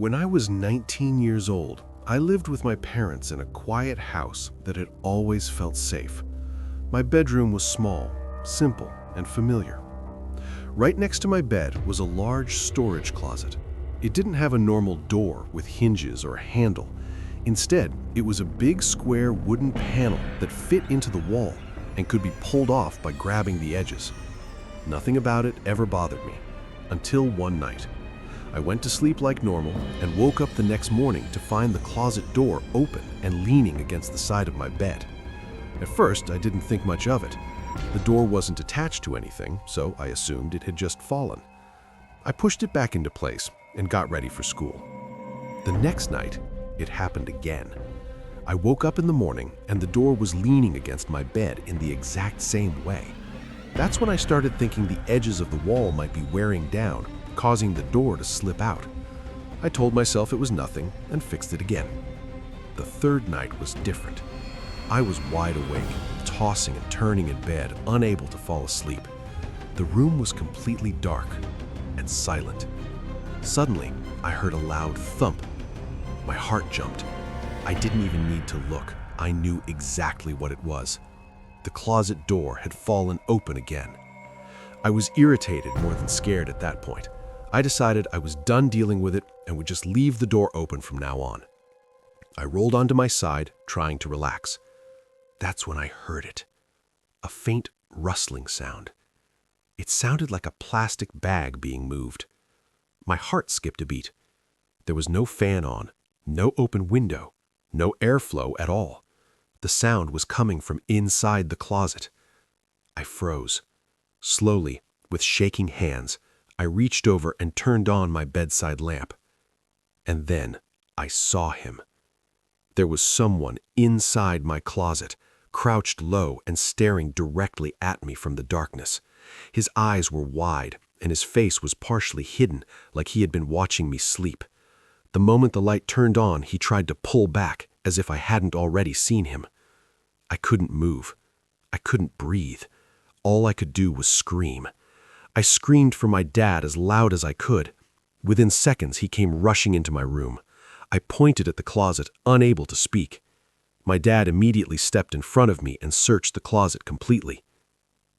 When I was 19 years old, I lived with my parents in a quiet house that had always felt safe. My bedroom was small, simple, and familiar. Right next to my bed was a large storage closet. It didn't have a normal door with hinges or a handle. Instead, it was a big square wooden panel that fit into the wall and could be pulled off by grabbing the edges. Nothing about it ever bothered me, until one night. I went to sleep like normal and woke up the next morning to find the closet door open and leaning against the side of my bed. At first, I didn't think much of it. The door wasn't attached to anything, so I assumed it had just fallen. I pushed it back into place and got ready for school. The next night, it happened again. I woke up in the morning and the door was leaning against my bed in the exact same way. That's when I started thinking the edges of the wall might be wearing down, causing the door to slip out. I told myself it was nothing and fixed it again. The third night was different. I was wide awake, tossing and turning in bed, unable to fall asleep. The room was completely dark and silent. Suddenly, I heard a loud thump. My heart jumped. I didn't even need to look. I knew exactly what it was. The closet door had fallen open again. I was irritated more than scared at that point. I decided I was done dealing with it and would just leave the door open from now on. I rolled onto my side, trying to relax. That's when I heard it. A faint rustling sound. It sounded like a plastic bag being moved. My heart skipped a beat. There was no fan on, no open window, no airflow at all. The sound was coming from inside the closet. I froze. Slowly, with shaking hands, I reached over and turned on my bedside lamp. And then I saw him. There was someone inside my closet, crouched low and staring directly at me from the darkness. His eyes were wide, and his face was partially hidden, like he had been watching me sleep. The moment the light turned on, he tried to pull back, as if I hadn't already seen him. I couldn't move. I couldn't breathe. All I could do was scream. I screamed for my dad as loud as I could. Within seconds, he came rushing into my room. I pointed at the closet, unable to speak. My dad immediately stepped in front of me and searched the closet completely.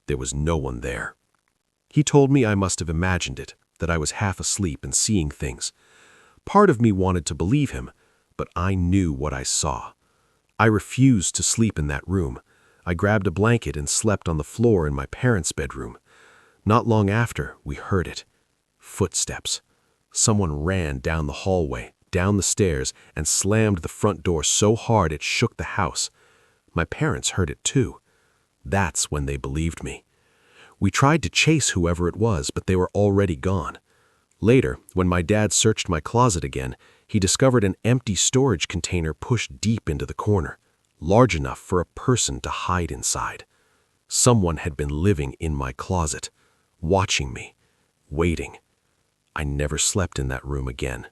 There was no one there. He told me I must have imagined it, that I was half asleep and seeing things. Part of me wanted to believe him, but I knew what I saw. I refused to sleep in that room. I grabbed a blanket and slept on the floor in my parents' bedroom. Not long after, we heard it. Footsteps. Someone ran down the hallway, down the stairs, and slammed the front door so hard it shook the house. My parents heard it too. That's when they believed me. We tried to chase whoever it was, but they were already gone. Later, when my dad searched my closet again, he discovered an empty storage container pushed deep into the corner, large enough for a person to hide inside. Someone had been living in my closet, watching me, waiting. I never slept in that room again.